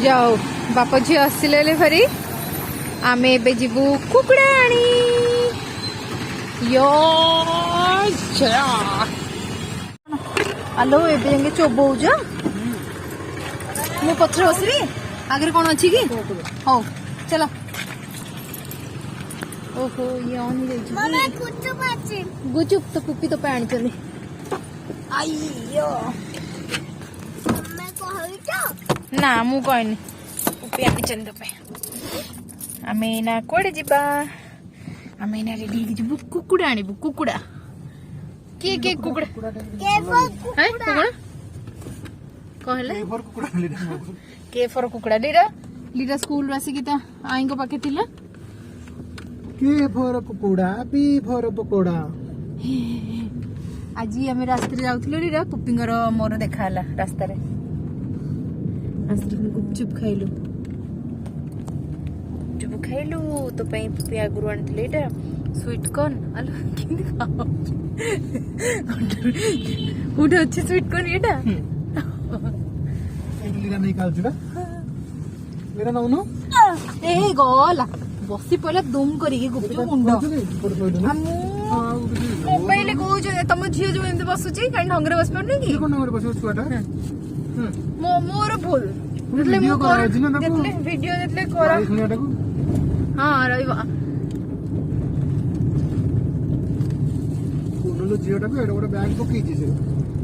जाओ बाप झी आसिले फेरी आमे एबे जीवु कुकुड़ा आनी यो आलो एबे जाके चोबौज मु पथर बसबी आगे कौन अच्छी कि हौ चलो ओहो ये ऑन गुचुप तो पुपी तो पैण चले आइयो ना मु कहनी पुपी आनी चंद पे आमे ना कोड़े जिबा आमे ना रेडी हो जिबु कुकुड़ा आनिबु कुकुड़ा के कुकुड़ा हैं कुकुड़ा कहले के फर कुकुड़ा लीरा लीरा स्कूल आसी की ता आई को पाके थिला के फर कुकुड़ा पी फर पकोड़ा आज आम रास्ते जाऊँ रीरा पुपीर मोर देखा रास्ता गुपचुप खाइलु तो पुपी आगुरी आनी स्वीट कॉर्न आलो कोठे अच्छे स्वीट कॉर्न ये गला बसी पहला दुम करी गुपचुप मुंड मोबाइल कौन तुम झील जो एमती बसुची कहीं ढंगे बस पारे कि मोर भूल वीडियो हाँ रहा झीटा को गोटे बैग पकई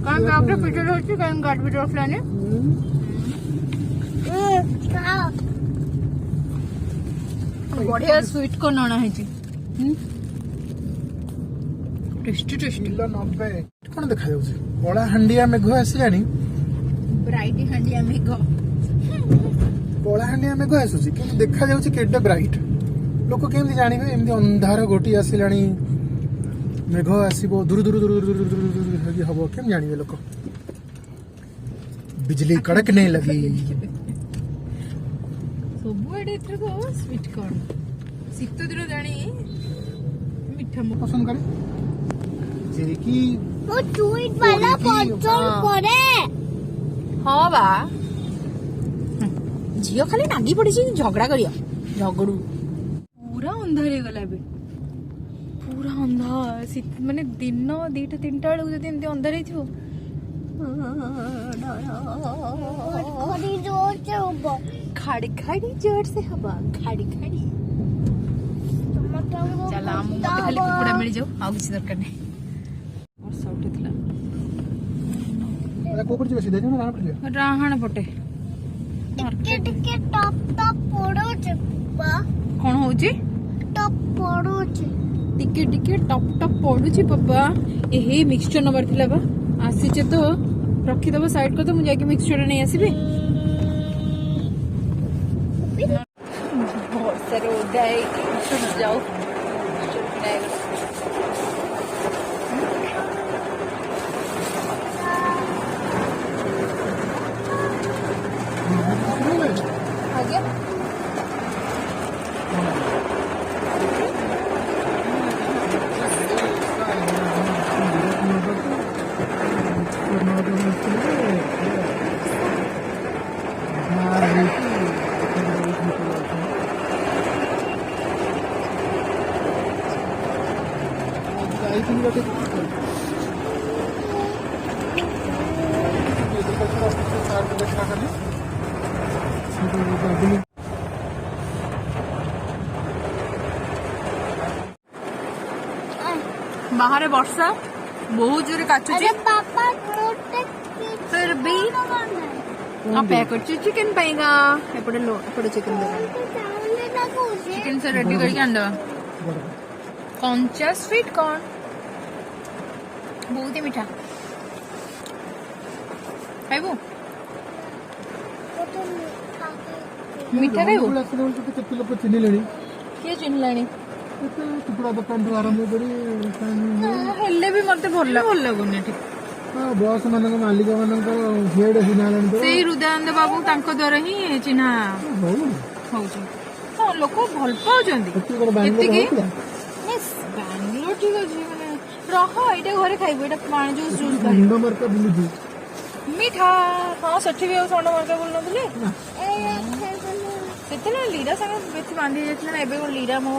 कौन बैग पिटर होची कहीं गाड़ी पिटर रखलानी बढ़िया स्वीट कॉर्न आना है टेस्टी टेस्टी 90 कौन देखा जाउछि बड़ा हंडिया मेघ आसिलानी ब्राइट हंडिया मेघ बड़ा हंडिया मेघ आसुछि कि देखा जाउछि केडे ब्राइट लोक केमति जानिबे एमति अंधार घोटी आसिलानी मेघ आसीबो दूर दूर दूर दूर दूर दूर हबो केम जानिबे लोक बिजली कड़क नहीं लगी सबुआडे स्वीट कॉर्न शीत दिन जानी मिठा पसंद करे जे कि वो स्वीट वाला पसंद करे हाँ बा झील खाली नागी पड़ी झगड़ा करिया झगड़ू पूरा अंधार हो गला पूरा अंधार माने दिन 2टा 3टा बेलू जब एमती अंधार हो खाड़ी खाड़ी जोर से हवा खाड़ी खाड़ी चला मत खाली कुकुड़ा मिल जाऊ आ किसी दरकार नहीं वर्षा उठिला राहण पटे टिके टप टप पड़ोचे कौन होची टप पड़ोचे टिके टिके टप टप पड़ुची पापा यही मिक्सचर नंबर थिला बा आसीचे तो रखिदब साइड कर तो मुझे जाके मिक्सचर नहीं आसीबे बहुत सारे उदाय छुट जाओ बाहर वर्षा बहुत जोरे काचुची पापा फिर भी पैक कर चिकन पाएगा एपटे लो एपटे चिकन चिकन से रेडी करके आंदा कंचा स्वीट कॉर्न बहुत ही मीठा खाइबो मीठा खाइबो किए चिन्हलानी टुकड़ा दुकान आरंभ कर भी मत भल लगुनि बस मान मालिक मान हेड से हृदयानंद बाबू द्वारा ही चिन्हा हाँ लोक भल पाँच बांग्लोर ठीक अच्छे मैंने रह ये घरे खाइबो ये पानी जूस जूस ମିଠା ହଁ ସେଠି ବି ଆଉ ଷଣ୍ଢ ମାର୍କା ବୁଲୁନଥିଲେ ସେତେବେଳେ ଲିରା ସାଙ୍ଗେ ବେଶୀ ବାନ୍ଧି ଯାଇଥିଲା ନା ଏବେ କଣ ଲିରା ମୋ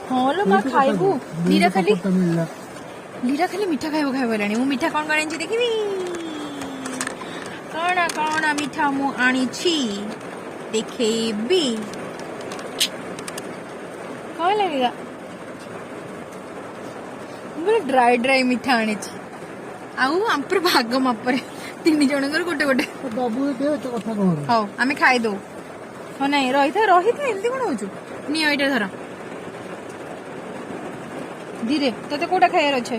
ହଁ ଲୋ ମା ଖାଇବୁ ଲିରା ଖାଲି ମିଠା ଖାଇବ ହେଲାଣି ମୁଁ ମିଠା କଣ କଣ ଆଣିଛି ଦେଖିବି କଣ କଣ ମିଠା ମୁଁ ଆଣିଛି ଦେଖେଇବି କଣ ଲାଗିଲା ମୁଁ ଡ୍ରାଇ ମିଠା ଆଣିଛି ଆଉ ଆମର ଭାଗ ମାପରେ 3 ଜଣଙ୍କର ଗୋଟେ ଗୋଟେ ବାବୁ ଦେ ଏତେ କଥା କଣ ହଉ ଆମେ ଖାଇଦଉ ହଁ ନାଇଁ ରହିଥା ଏମିତି କଣ ହଉଛୁ ନିଅ ଏଇଟା ଧର ଧୀରେ ତତେ କୋଉଟା ଖାଇବାର ଅଛି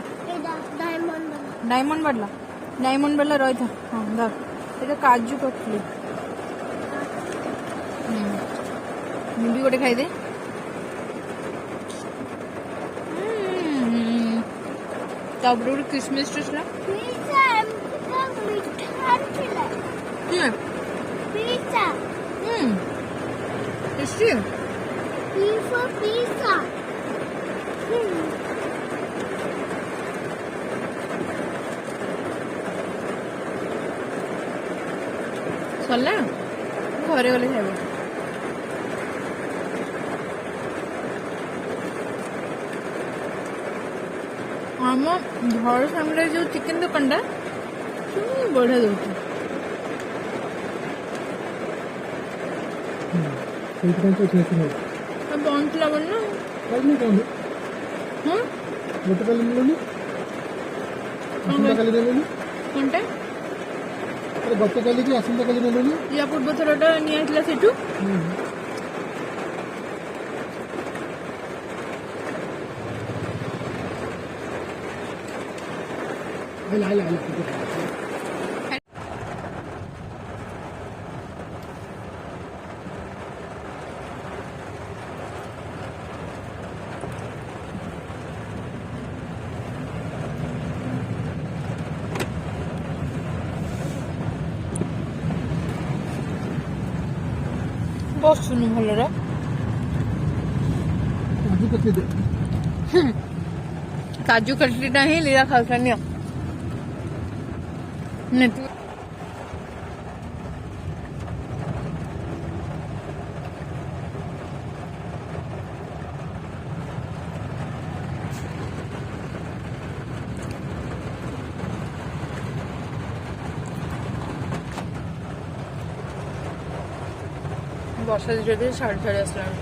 ଡାଇମଣ୍ଡ ବାଲା ରହିଥା ହଁ ଧର ଏଇଟା କାଜୁ କଟଲି ମୁଁ ବି ଗୋଟେ ଖାଇଦେ ତାପରେ ଗୋଟେ କିସମିସ ଥିଲା टेस्टी सरला घरे गले खाइब आम घर सामने जो चिकेन दुकान टा बढ़िया दौर बंद लगन ना हाँ ଗୋଟେ କାଲି ମିଳୁନି କାଲି ଦେଲୁନି कौनटा ଗତକାଲି କି ଆସନ୍ତାକାଲି ମିଳୁନି या पूर्व थरटा निया सेठू बसुनु भलर काजू कटली ना ही लीला खालसा नियो ବର୍ଷା ଧୀରେ ଧୀରେ ଛାଡ଼ି ଛାଡ଼ି ଆସିଲାଣି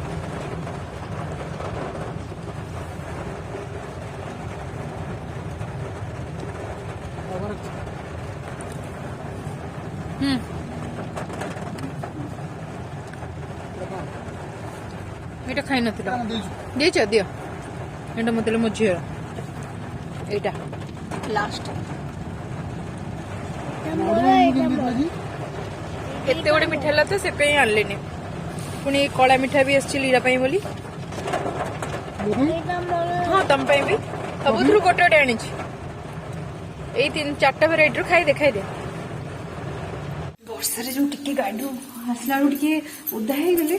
ଏଇଟା ଖାଇ ନଥିଲ ଦେଇଛ ଦିଅ ଏଇଟା ମତେ ମୋ ଝିଅର ଏଇଟା ଲାଷ୍ଟ ଏତେ ଗୋଟେ ମିଠା ହେଲା ତ ସେ ପାଇଁ ଆଣିଲିନି पुणी कला मिठा भी आसी लीरा बोली हाँ तुम भी सब गोटे गोटे आनी 3-4 भेराइटी खाई दे वर्षा जो टिके गाड़ी आसला टे ओदा हो गले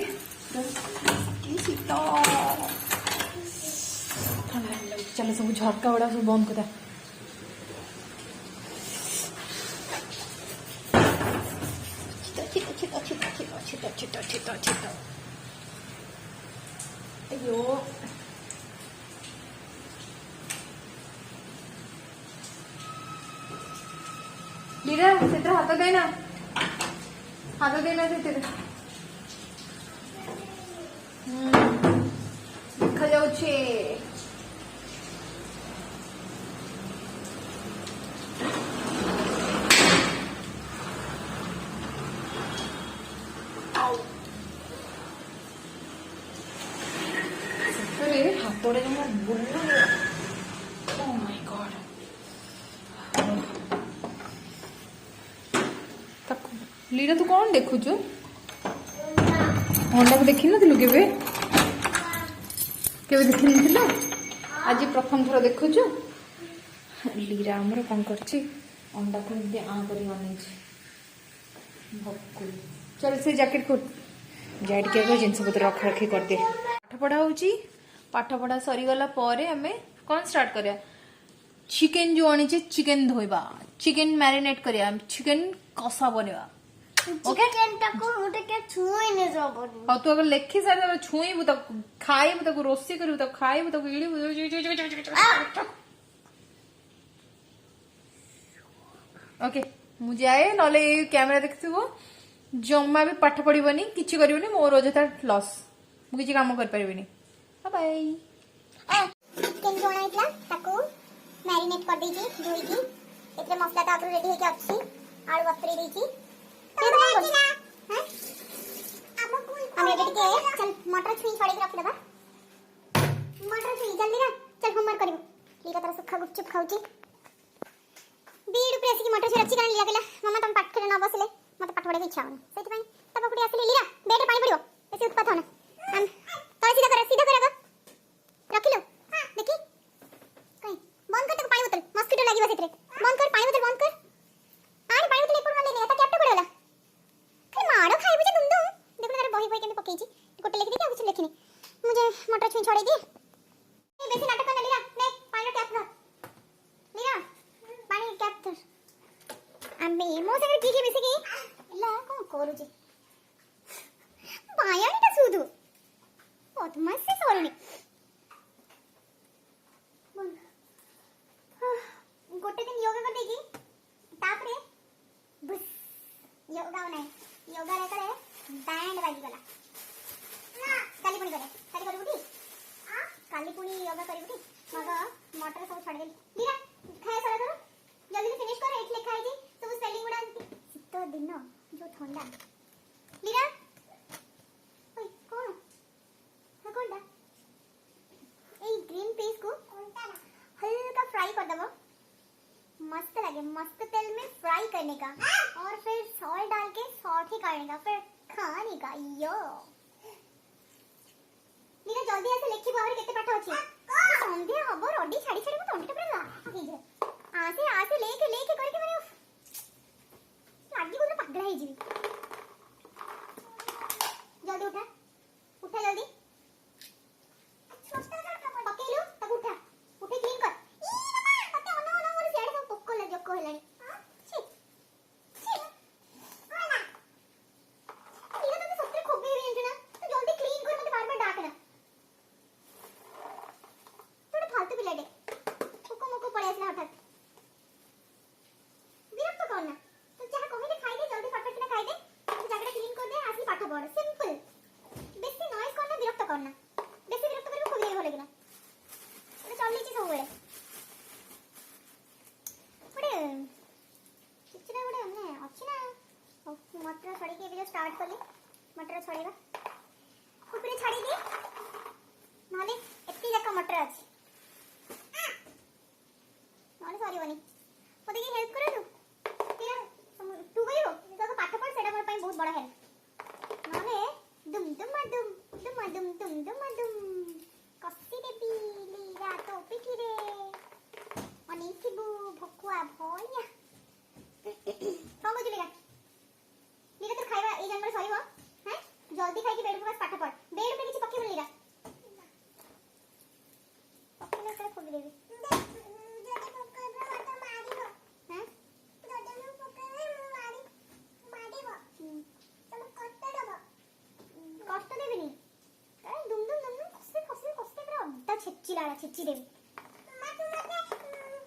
चल सब झरका गुड़ा सब बंद कर अयो लीरा से हाथ देना से देखा जाउछे हाथोड़े जमा Bullu oh my God lira तू कौन देखुचु अंडा को देखि नथिलु केबे देखि नथिलु आज प्रथम थर देखुचु लीरा हमर कोन करछि अंडा को दे आ करी बनेछि भक्कु चल से जैकेट को जाइट के जिंस पत्र रखा रखी कर दे पाठ पढ़ा होची पाठ पढ़ा सरी गला परे हमें कौन स्टार्ट करिया चिकेन जो आनी चिकेन धोइबा चिकेन मैरिनेट करिया चिकेन कषा बनेबा ओके ଚିକେନଟା କୁ ମୁଁ ଟିକେ ଛୁଇଁନି ଜବନି और तू अगर लेखी सारे छुईबू तो खाइबू ताको रोषे करू तो खाइबू ताको इड़ीबू ओके मु जाए नले कैमरा देखथिबो जम्मा भी पाठ पढ़िबनी किछि करिवनी मोर अजथा लॉस मु किछि काम कर परिबिनी बाय ଚିକେନ ଯୋଣା ହେଇଥିଲା ତାକୁ ମ୍ୟାରିନେଟ କରିଦେଇଛି ଧୋଇକି ଏଥିରେ ମସଲା ଟା ଆଗରୁ ରେଡି ହେଇକି ଅଛି ଆଳୁ ବତୁରେଇ ଦେଇଛି ଆମେ ଏବେ ଟିକେ ଚଲ ମଟର ଛୁଇଁ ଛଡେଇକି ରଖିଦେବା ମଟର ଛୁଇଁ ଜଲ୍ଦି ନା ଚଲ ହୋମୱାର୍କ କରିବୁ ଲିରା ତାର ସୁଖା ଗୁପଚୁପ ଖାଉଛି बीड पे आसिक मटर छुई रखी कारण लिया कहला मम्मा तुम पाठ करे न बसले मते पाठ पढ़े इच्छा होनी सेति पई ता पकुडी आसिले लीरा बेड पानी पड़ियो बेसी उत्पात होना हम तो सीधा कर गो रखिलो हां देखी कहीं बंद कर तो पानी बोतल मस्किटो लागिबा सेतरे बंद कर पानी बोतल बंद कर आनी पानी बोतल ऊपर ले ले ता कैप्टा पड़ेला खाली माड़ो खाइबु जे तुम देखो तारे बही बही केने पकेइची गोटे लिखि दे आ कुछ लिखिनी मुझे मटर छुई छोड़े दी बेसी नाटक करना लीरा ले पानी टैप धर लीरा पानी टैप धर आमे मो संगे की मिसी की ला कोन करू जे पायानीटा सुदु बदमाश से सरुनी गोटे दिन योगा कर देगी तापरे बस योगा नहीं योगा रे करे बैंड बाजी गला ना काली पुणी करे काली करू उठी काली पुणी योगा करी उठी मग मोटर सब छाड़ देली लीरा खाए सारा करो जल्दी से फिनिश कर एट लिखा है जी सब स्पेलिंग गुडा शीत दिन जो ठंडा लीरा ओए कौन है कोनटा ए ग्रीन पीस को हल्का फ्राई कर दबो मस्त लगे मस्त तेल में फ्राई करने का और फिर सॉल्ट डाल के सॉल्ट ही काटने का फिर खाने का यो लीरा जल्दी ऐसे लिखी बाहर केते पाठ अछि संध्या हबो रडी छाड़ी छाड़ी मत अंडा पूरा ला जे आसे लेके करके माने लागी बोल पगला ही जीवी जल्दी उठा उठा जल्दी पकेलु तब उठा उठे क्लीन कर ई मामा तते अनो मोर सेड सब पोको ले जको हेलानी छी छी ओला इला तते सत्रे खोबे भी ना तो जल्दी क्लीन कर मते बार-बार डाकना थोड़ा फालतू भी लगे कोको मोको पड़े असला हठात विरक्त करना तो जहां कहे खाई दे जल्दी फटाफट ना खाई दे तो जगह क्लीन कर दे आसी पाठ पढ़ सिंपल बेसी नॉइज करना विरक्त करना बेसी विरक्त करबो खोबे हो लेकिन এটা চললি ছি সবବେଳେ ଗୋଟେ କିଛିଟା ଗୋଟେ ମାନେ ଅଛି ନା ମଟର ଛଡେଇକି ଏବେ ଯୋଉ ଷ୍ଟାର୍ଟ କଲି ମଟର ଛଡେଇବା ଉପରେ ଛାଡି ଦିଏ ନହେଲେ ଏତେ ଯାକ ମଟର ଅଛି ନହେଲେ ସରିବନି ମୋତେ କି ହେଲ୍ପ କରନ୍ତୁ ତୁ କହିବ ତୋ ପାଠ ପଢ ସେଟା ମୋର ପାଇଁ ବହୁତ ବଡ ହେଲ୍ପ ନହେଲେ ଦୁମ୍ ଦୁମ୍ ଦୁମ୍ ଦୁମ୍ ଦୁମ୍ ଦୁମ୍ ଦୁମ୍ ଦୁମ୍ कसी देबी लीरा तो पिठिरे अनिथिबु भकुआ भया समझ लीरा लीरा तो खाइबा ए जन्म सरीबो हैं जल्दी खाइ के बेड पर पाठ पढ़ बेड पे किछि पक्की लीरा पक्की ले कर खोल देबी जदे पक्का मत मारिबो हैं जदे नु पक्का मारिबो तुम कष्ट देबो कष्ट देबिनी ए दुम दुम दुम खसे खसे खसे पूरा अड्डा छेच्ची देवी मां तू मते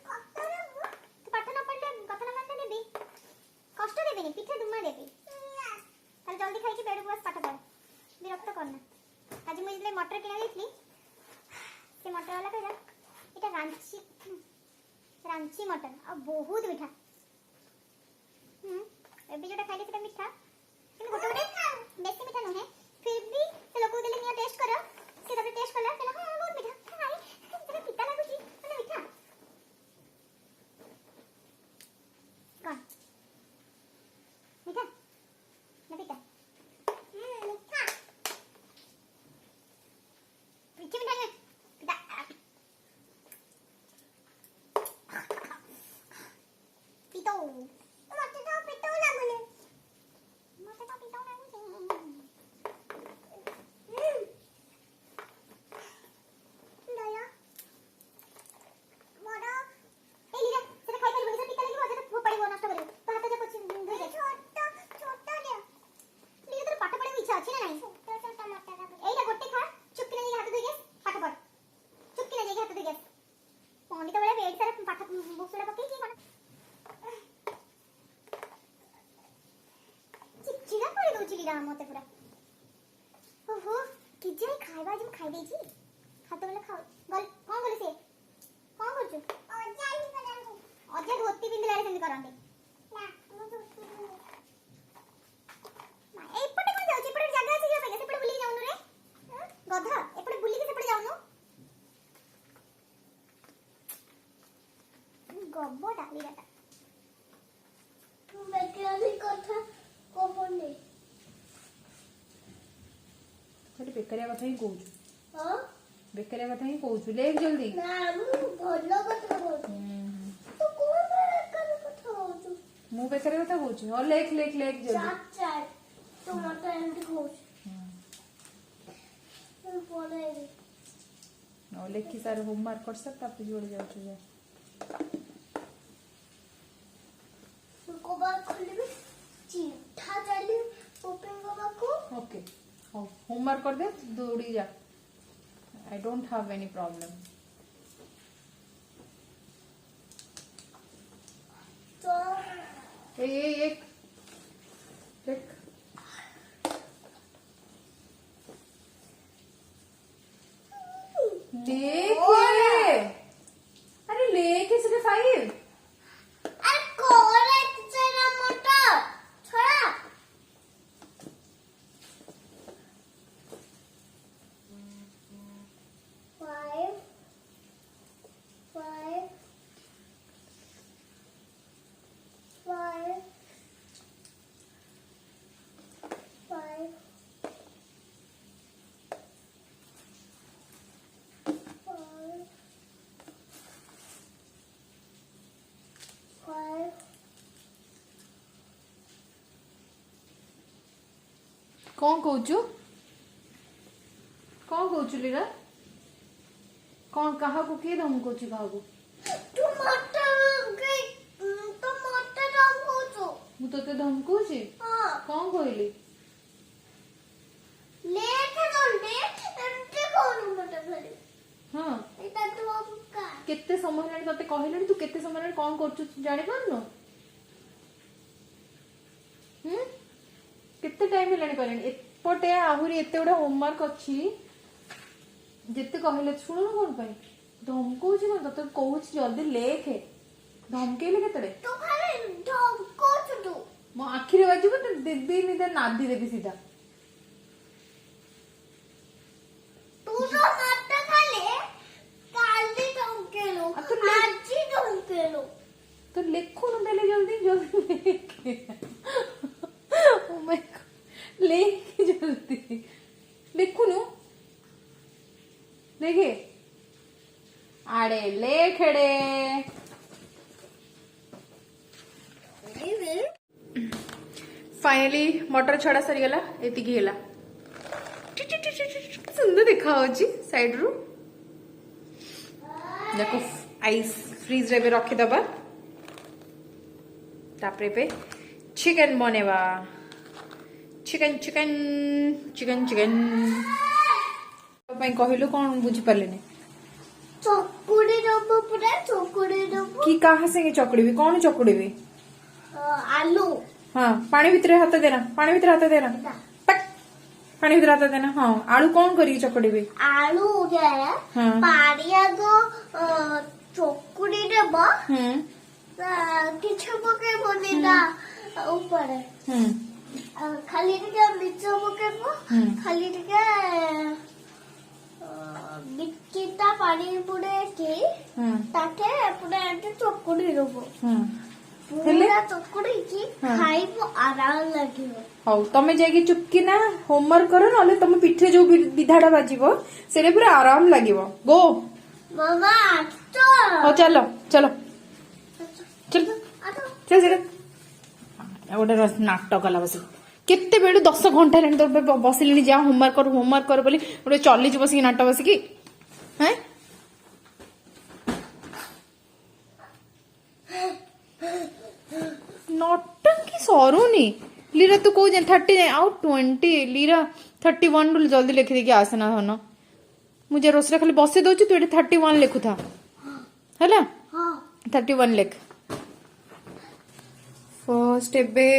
कष्ट देबो तू पाठ न पढ़ले कथा न मानते देबी कष्ट देबीनी पीठे दुमा देबी ताले जल्दी खाइ के बेड पर पाठ पढ़ विरक्त करना आज मुझे ले मटर किना देथली से मटर वाला कहला एटा रांची मटर आ बहुत मीठा एबे जोटा खाइले सेटा मीठा किन गोटे गोटे बेसी मीठा नहे फिर भी से लोग देले निया टेस्ट करो से तब टेस्ट करला कहला हां बहुत मीठा खाई सेटा पिता लागु छी माने मीठा कौन मीठा ना पिता मीठा पीछे मीठा नहीं पिता पितो मते तो पितो लागले मते तो पितो लागले ला मते पूरा ओहो कि जे खाइबा जे खाइ देछि हाथ वाला खाओ गल कोन गले से कोन करछु अजा धोती पिंदला रे सेंदी करंते ना ए पटे कोन जाउ पटे जगह अछि जे से पटे बुली जाउनु रे गधा ए पटे बुली के से पटे जाउनु गब्बो डाली डाटा तू बेकरी कथा कोबने खाली बेकारिया कथा ही कहू हां बेकारिया कथा ही कहू लेख जल्दी ना भलो कथा कहू तू कोन बेकरी कथा कहू मु बेकारिया कथा कहू और लेख लेख लेख जल्दी चार तू मत एंड कहू तू बोले और लेख की सारे होमवर्क कर सकता आप जोड़ जाओ छे को बात खोलिबे चिट्ठा चली ओपन को ओके होमवर्क कर दे दौड़ी जा I don't have any problem तो एक लेके अरे लेके सिर्फ 5 अरे करेक्ट तेरा मोटा छोड़ा five कौन कहूचु लीरा कौन कहा को के दम कोची कहा को तू मोटा गई तो मोटा दम होचो मु तते धमकुची हां कौन कहली लेके दंडे एंटे कोन मोटा भले हां एटा तो का केते समय हेलानी तते कहलेनी तू केते समय हेलानी कौन करछु जानि पारनो केते टाइम हेलानी कहलेनी एपटे आहुरी एते उडा होमवर्क अछि जेते कहले सुनो न कोन पई धमकुची न तते कहूची जल्दी लेखे धमकेले केतडे तू खाली धमकोच तू मो आखिरे बाजिबो त दीदी निदे नादी देबी सीधा तू तो मत खाली काली धमकेलो आजी धमकेलो तो लेखो न देले जल्दी लेखे ओ माय गॉड लेखे जल्दी लेखो न लेखे आड़े लेखेड़े फाइनली मटर छड़ा सरी गला एति की हेला सुंदर देखा होची साइड रू देखो आइस फ्रीज रे रखी दबा तापरे पे चिकन बनेबा चिकन चिकन चिकन चिकन कहलु कौन बुझी पारे चकुड़ी डब्बा पूरा चकुड़ी डब्बा कि कहा से चकुड़ी कौन चकुड़ी आलू हाँ पानी भितर हाथ देना पानी भितर हाथ देना पट पानी भितर हाथ देना हाँ आलू कौन करी चकुड़ी आलू हाँ पानी आगो चकुड़ी डब्बा किछु पके बनेदा ऊपर खाली टिके मिर्च पकेबो खाली टिके बिकिता पानी पुडे के ताके पुडे एंटे चकुड़ी देबो पूरा चकुड़ी की खाइबो आराम लागिबो हौ तमे जागी चुपकी ना होमवर्क करो नले तमे पिठे जो विधाटा बाजिबो सेरे पूरा आराम लागिबो गो मामा तो हो चलो चलो चल चल चल गोटे नाटक कला बस केते बेलू 10 घंटा हेलानी तो बसिली जा होमवर्क कर बोली गोटे चली बस नाटक बसिकी हैं नटंकी सरुनी लीरा तू कौ 30 आउ 20 लीरा 31 जल्दी लिखी देकी आसना धन मुझे रोसरे खाली बसे दउची तू एटे 31 लिखु था हैला हां 31 लिख फर्स्ट एबे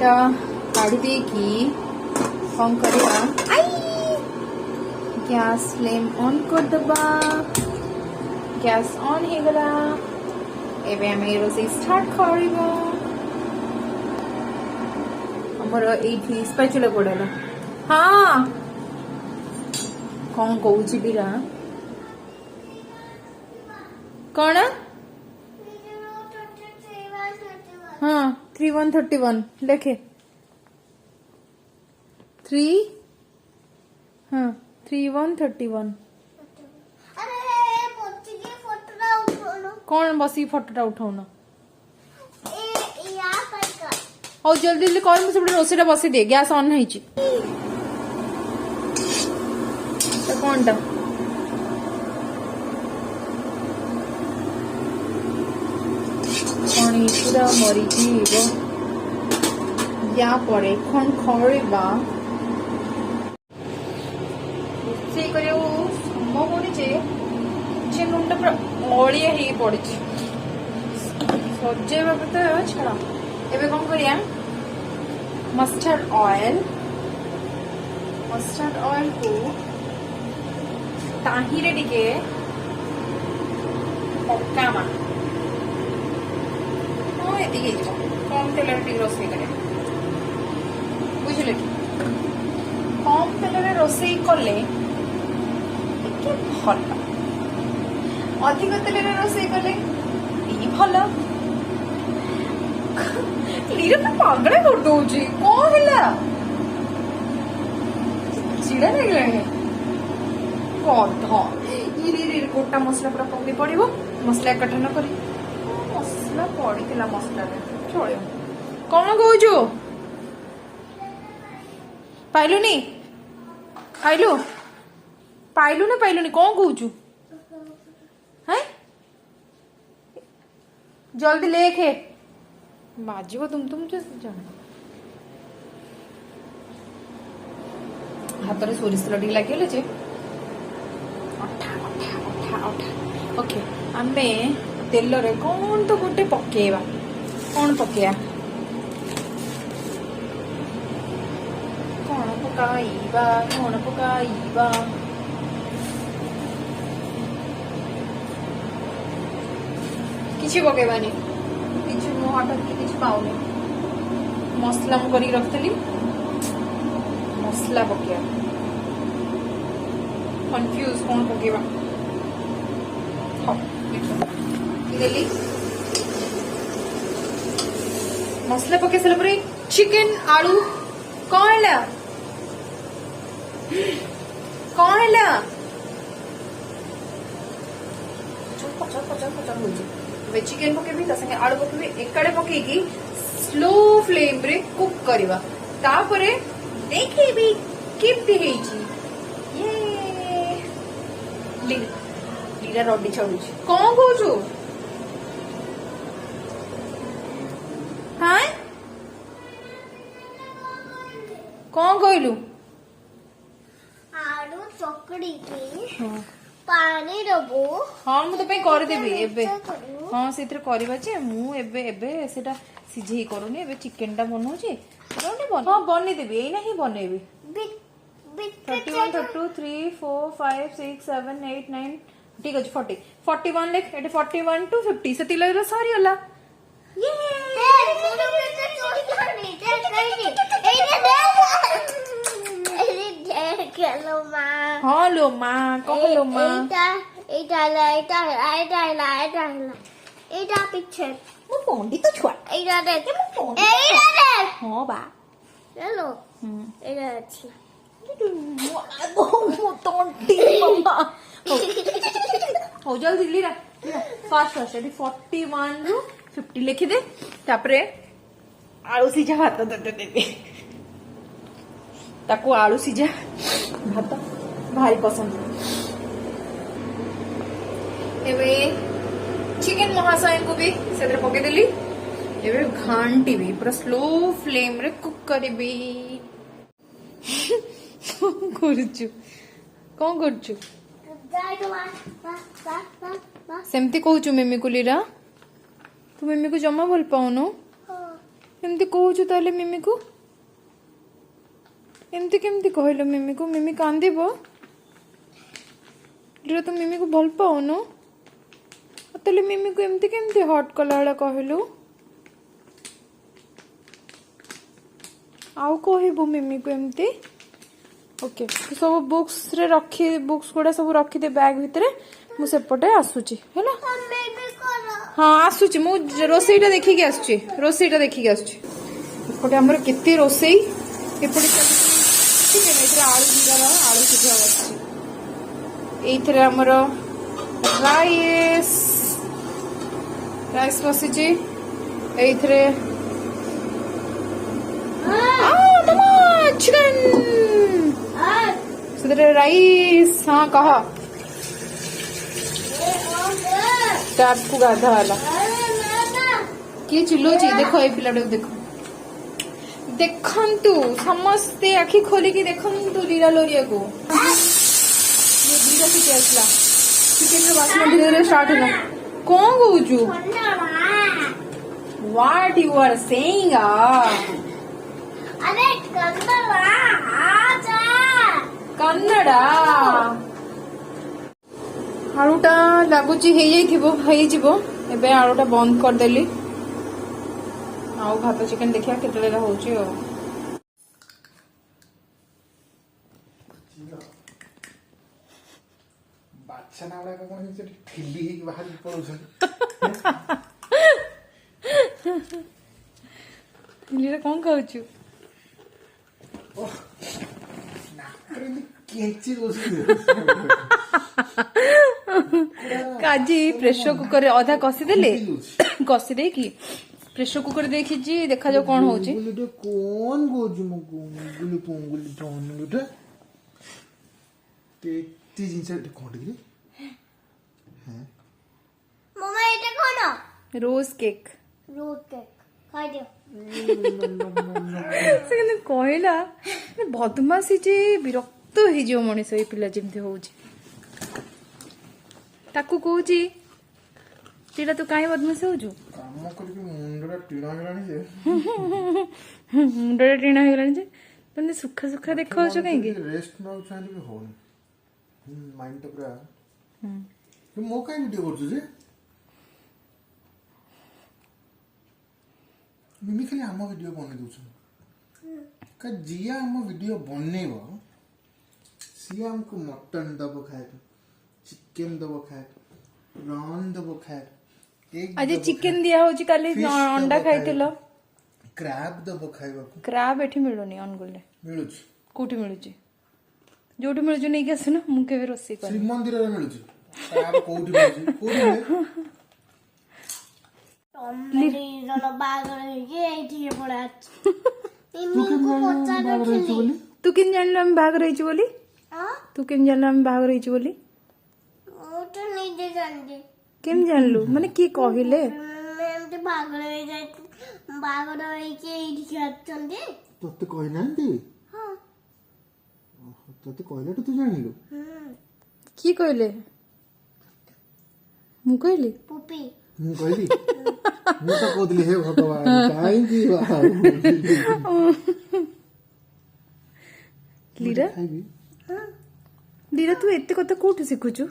ଏଇଟା କାଢି ଦେଇକି କଣ କରିବା, ଗ୍ୟାସ୍ ଫ୍ଲେମ୍ ଅନ୍ କରିଦେବା। ଗ୍ୟାସ୍ ଅନ୍ ହେଇଗଲା। ଏବେ ଆମେ ରୋଷେଇ ଷ୍ଟାର୍ଟ କରିବା। ଆମର ଏଇଠି ସ୍ପାଚୁଲା ପଡିଲା। ହଁ କଣ କହୁଛି ବିରା? କଣ? ହଁ 3131 ଲେଖେ। 3131। कौन बसी फोटोटा उठाउन? हौ जल्दी जल्दी कर, मुझे रोषेईटा बसी दे। गैस ऑन है कौनटा पूरा मरी या पड़े खन खड़ा रोषे कर मुंडा पूरा अलिया हो पड़ी सजेवा तो छड़ा। एबे कौन करिया, मस्टर्ड ऑयल को ताहिरे टिके पकामा। हाँ ये कम तेल रोषे कर बुझे कि कम तेल रोषे कले भल, अधिक तेल रोषे कले भल। लीरा तो पागल कर दौची कौन है चिड़ा लगे गोटा मसला पूरा पकई पड़ो। मसला एकठा न कर मसला पड़ी मसला चल कौन कौचु पाइलुनी पाइलु पाइलु ना पाइलुनी कौन कौचु है जल्दी लेखे बाजिब तुम जान हाथ में सोरिष तेल टे लगे जे अठा अठा अठा अठा। ओके आमे तेल रे कौन तो गोटे पकेवा, कौन पकेया कौन पकाइबा किसी पकेबानी किसी मु हटात कि किसी पाऊनी। मसला मु करी रखली मसला पकेया कंफ्यूज कौन पकेबा। देली मसला पके सारा पर चिकन आलू कौन है चिकन पकेबी संगे आलू पकेबी एकड़े पकेकी स्लो फ्लेम रे कुक करवा तापरे देखिबी केमती हेची। ये लीरा रडी छाडुची कौन कहूचु हाँ कौन कहलु आलू चकड़ी की पानी दबो। हाँ मु तो कर देबी एबे। हाँ से करवा जे मु एबे एबे सेटा सिझेई करूनी एबे चिकन टा बनौची हाँ बनी देबी एना ही बनेबी। 31 32 3 4 5 6 7 8 9 ठीक अछि 40 41 लेख एटे 41 to 50 से तिला रो सारी होला। ये हाँ लो माँ कहलो माँ एटा पिक्चर मु पोंडी तो छुआ एटा देख हाँ बा हेलो एटा अछि हो जल्दी लीरा फास्ट फास्ट एटी 41 रु 50 लिखि दे तापरे आलू सिझा भात देबी ताकू आलू सिझा भात भारी पसंद। एबे चिकन महाशय को भी से पके देली एबे घांटी भी पूरा स्लो फ्लेम रे कुक करबी। कौन करचु सेमती कहूचु मिमी को लीरा तू मिमी को जमा भल पाऊनु एमती कहूचु ताले मिमी को एमती केमती कहलो मिमी को मिमी कांदीबो लीरा तो मिमी को भल पाउनो ताले मिमी को एमती केमती हट कला वाला कहलु आउ कहबो मिमी को एमती ओके सब बुक्स रे रखी बुक्स गुड़ा सब रखी दे बैग भितरे मु सेपटे आसुची हैला हाँ आसुची मु रोसईटा देखिके आसुची रोसईटा देखिके आसुची एपटे हमर केते रोसई एपटे चिकेन एथरे आलू जीरा आलू सिझा बसची एथरे हमर राइस राइस बसची एथरे चिकन सुधरे राइस हाँ कहा टैप को गाधा वाला किए चिल्लोची देखो ए पिलाटा देखो देखंतु समस्ते आखि खोली की देखंतु लीला लोरिया को ये दीदा की आसला चिकन रो वासना धीरे धीरे स्टार्ट होला कौन कहूचु व्हाट यू आर सेइंग अरे कन्नड़ आलूटा लगुची एबे आलूटा बंद करदेली आउ भात चिकेन देखिया केतले होची हो बादशाह नाला का कोन से ठिल्ली ही बाहर पड़ुछन लीला कौन कहूचु केंची दोसी काजी प्रेशर कुकर अधा कसी देले कसी दे की प्रेशर कुकर देखी जी देखा जो कौन होची कौन गोजु म गुली पोंगुली टोनुटा तेती जिंस कोन रे हैं मम्मा एटा कोन रोज केक खाइ दियो से कहले कहला बदमासी जे विरक्त हो जो मनीष ये पिला जमती होची ताकू कहूची टीला तू काहे बदमासी होजु काम करके मुंडरा टीना हेलानी जे मुंडरा टीना हेलानी जे तने सुखा सुखा देखाउछ काहे की रेस्ट न चाहली भी होन माइंड तो पूरा तू मो काहे वीडियो करछु जे मिमी खाली आम वीडियो बने दउछ का जिया आम वीडियो बनेबो सिया हमको मटन दबो खाए चिकन दबो खाए प्रॉन दबो खाए आज चिकन दिया होची काली अंडा खाइतिलो क्रैब दबो खाइबा क्रैब एठी मिलुनी अनगुले मिलुछ कोठी मिलुची जोठी मिलुची नै के आसुना मु केबे रोसी कर श्री मंदिर रे मिलुछ क्रैब कोठी मिलुछ कोठी मिले तम्मरी जन बागर के एठी पड़ा इमको पचा रखली तू किन जानलो हम भाग रही छु बोली हां तू किन जानलो हम भाग रही छु बोली ओ तो निजे जानजे केम जानलु माने की कहिले मैं एमते बागर हो जाय बागर के एठी खाचंदे तते कहि नांती हां तते कहले तो तू जानिलु की कहले मु कहली पुपी मु कहली मु तो कहली हे भगवान काई की लीरा लीरा तू एते कथा कोठी सिखुछु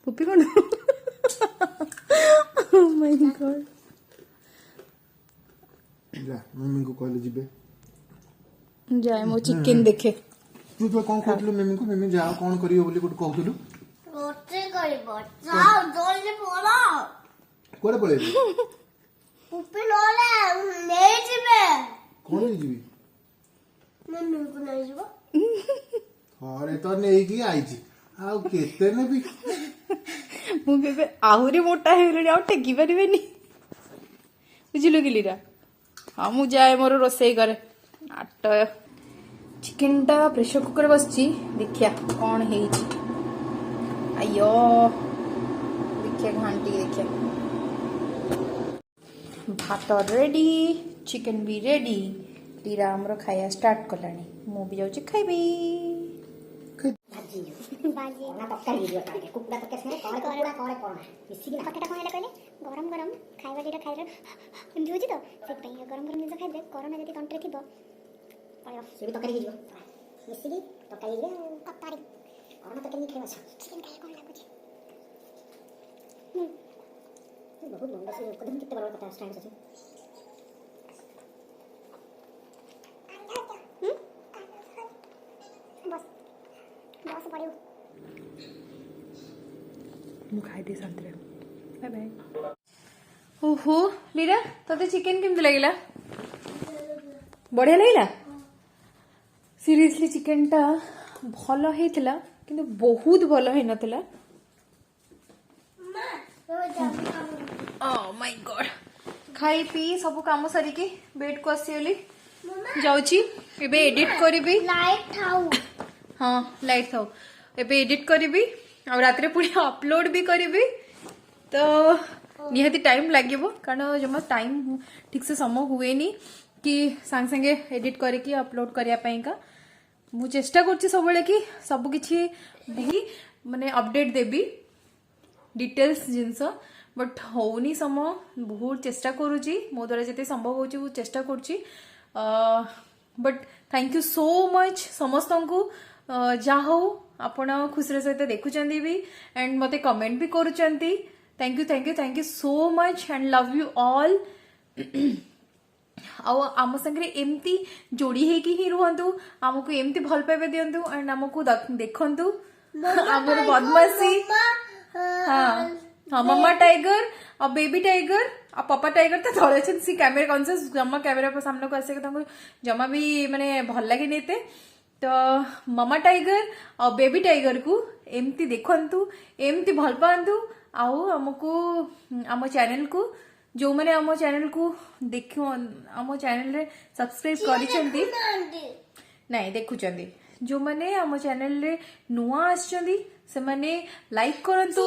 पुपी कोन ओ माय गॉड जा मम्मी को कहले जिबे जाय मो चिकन देखे तू तो कोन कहलु मम्मी को मम्मी जा कोन करियो बोली कोट कहतलु रोटे करबो जाओ जल्दी बोलो कोड़े पळे पुपी नोले ले जिबे कोन जिबी मम्मी को नहीं जिबो अरे तो नहीं की आईची आ केते ने भी मु बेबे आहुरी मोटा हेलुनी आ टेकी परिबेनी बुझिलु कि लीरा हां मु जाए मोर रोसई करे आट चिकन टा प्रेशर कुकर बसची देखिया कौन हेची अयो देखिया घंटी देखिया भात रेडी चिकन भी रेडी लीरा हमरो खाया स्टार्ट कलानी मु भी जाउची खाइबी बाजी ना पक्का वीडियो ताके कुकुड़ा तक से कौन मिसी की पक्का कौन है कहले गरम गरम खाଇବା ଦୁଇଟା ଖାଇଲେ ଏମିତି ହେଉଛି ତ ସେଥିପାଇଁ ଗରମ ଗରମ ଜିନିଷ ଖାଇଲେ କରୋନା ଯଦି ତଣ୍ଟିରେ ଥିବ ପଳେଇବ ସେ ବି ତରକାରୀ ହେଇଯିବ ମିଶିକି ତରକାରୀ ହେଇଯିବ ତରକାରୀ କରୋନା ତରକାରୀ ଖାଇବା ଚିକେନ୍ ଖାଇଲେ କ'ଣ ଲାଗୁଛି ବହୁତ ବେଶୀ କେତେ ବଡ଼ କଥା ଷ୍ଟାଣ୍ଡ ଅଛି बस बस पड़ियो ମୁଁ ଖାଇଦିଏ ଶାନ୍ତିରେ ବାଏ ବାଏ। ଓହୋ ଲିରା ତତେ ଚିକେନ କେମିତି ଲାଗିଲା? ବଢିଆ ଲାଗିଲା। ସିରିୟସଲି ଚିକେନଟା ଭଲ ହେଇଥିଲା କିନ୍ତୁ ବହୁତ ଭଲ ହେଇନଥିଲା। Oh my God। ଖାଇ ପିଇ ସବୁ କାମ ସାରିକି ବେଡ୍ କୁ ଆସିଗଲି ଯାଉଛି ଏବେ ଏଡିଟ୍ କରିବି। लाइट थाउ हाँ लाइट थाउ ଏବେ एडिट करी और रात पुणी अपलोड भी करी तो निहाती टाइम लगे कारण जमा टाइम ठीक से समय हुए नी कि सांगे सांगे एडिट करके अपलोड करने का मु चेष्टा कर सब कि सबकि माने update Devi details genus but होनी समय बहुत चेष्टा करुच्ची मो द्वारा जिते संभव हो चेष्टा करुच्ची but thank you so much समस्त को जहा हो आपण खुशी सहित देखुं भी एंड मते कमेंट भी करुँच thank you so much and love you all आम संगे एमती जोड़ी होगी ही रुहतु आमको एमती भल पाइबा दिंतु एंड आमको देखंतु आमर बदमाशी हाँ हाँ मम्मा टाइगर और बेबी टाइगर और पापा टाइगर तो थोड़े अच्छे सी कैमरा कॉन्शियस जमा कैमरा पर सामने को आसे जमा भी माने भल लगे नेते तो मम्मा टाइगर और बेबी टाइगर को एमती देखंतु एमती भल पांतु आउ हमको आम चैनल को जो मैंने आम चैनल को देख आम चैनल रे सब्सक्राइब करिसेंती नहीं देखुचंदी जो मैंने आम चैनल रे नुआ आछंदी से माने लाइक करंतु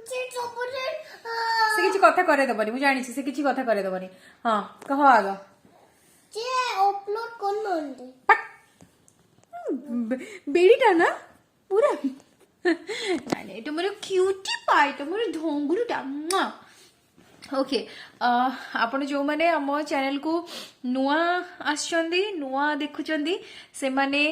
से किछि कथा करे दबनी मु जानि से किछि कथा करे दबनी हां कहो आगा जे अपलोड करनंदे बेड़ीटा ना पूरा नहीं एटा मोर क्यूटी पाई तो मोर ढोंगुरुटा ओके आपण जो माने आम चैनल को नुआ आछंदी नुआ देखुचंदी से माने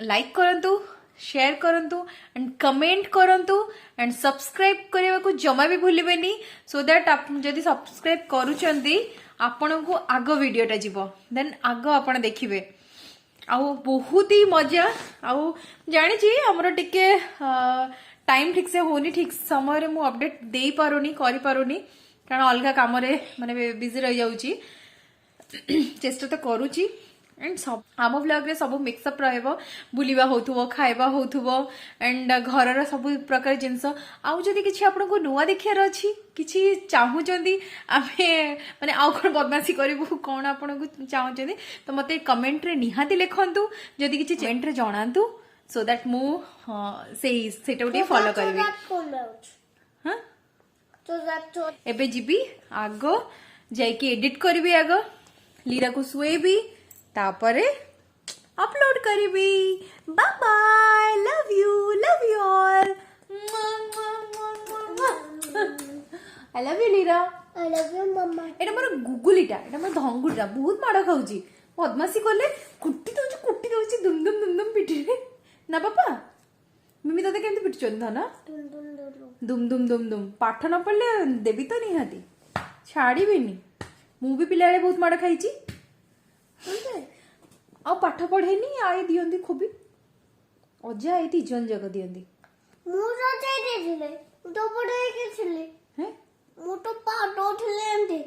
लाइक करंतु शेयर करंतु एंड कमेंट करंतु एंड सब्सक्राइब करने को जमा भी भूलिबेनी सो दैट आप जदि सब्सक्राइब करूचंदी आपण को आगो वीडियोटा जीवो देन आगो आपण देखिबे आउ बहुत ही मजा आउ जानी छी हमरो टिके टाइम ठीक से होनी ठीक समय रे मु अपडेट दे पारुनी करि पारुनी कारण अलगा काम रे माने बिजी रह जाउची चेष्टा तो करूची एंड सब आम ब्लॉग रे सब मिक्सअप रहबो बुलिबा होथुबो खाइबा होथुबो एंड घरर सब प्रकार जिंस आउ जदी किछि आपन को नुवा देखियार अछि किछि चाहूचंदी आमे माने आउ कोन बदमाशी करबो कोन आपन को चाहूचंदी तो मते कमेंट रे निहाती लिखंतु जदी किछि कमेंट रे जणांतु सो दैट मु सेटा उठी फॉलो करबी हां तो एबे जीबी आगो जाइके एडिट करबी आगो लीरा को सुएबी तापरे अपलोड करीबी bye bye love you all I love you Lira I love you मम्मा एटा मोर गुगुलीटा एटा मोर धंगुटा बहुत माड़ खाउची बदमाशी करले कुट्टी दउची दुम दुम पिटी ना पापा मम्मी तते केमती पिटचन था ना दुम पाठ न पढ़ले देवी तो निहाती छाड़ीबेनी मु भी पिला बहुत माड़ खाइची आ पाठ पढ़ेनी आई दियंती खूबी अजा आई जन जग दियंती मु रचाई देथिले तो पढ़े के छिले हैं मु तो पाठो थिले एमती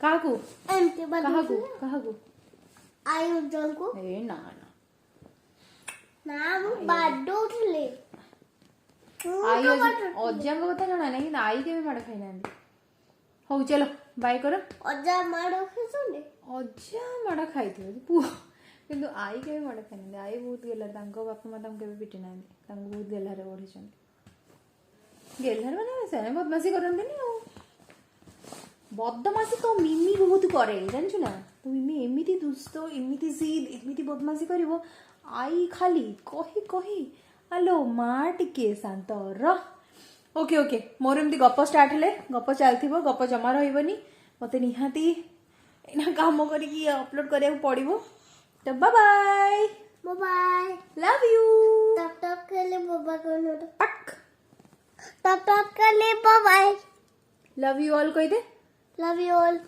काको एमती काको आई उजल को ए ना मु बाडो थिले आई अजा को कथा जणा नहीं कि आई केबे माड़ खाइ नांदी हो चलो बाय करो अजा माडो खसुंडे अजा माड़ खाइथिबे पुओ किंतु आई केबे माड़ खाइ नांदी आई बहुत गेला तांको बापा मा तांको केबे पिटि नांदी तांको बहुत गेलारे ओढिछन गेलारे माने सेने बदमाशी करंदी नी बदमाशी तो मिमी बहुत करे जानछु ना तो मिमी एमिति दुस्त एमिति जिद एमिति बदमाशी करिवो आई खाली कही कही आलो मा टिके शांत र ओके ओके मोर एमती गप स्टार्ट हेले गप चलथिबो गप जमा रहिबनी मते निहाती एना काम करिकी अपलोड करिया पड़िबो तो bye bye bye love you टप टप कर ले बाबा को पक टप टप कर ले बाय लव यू ऑल कह दे लव यू ऑल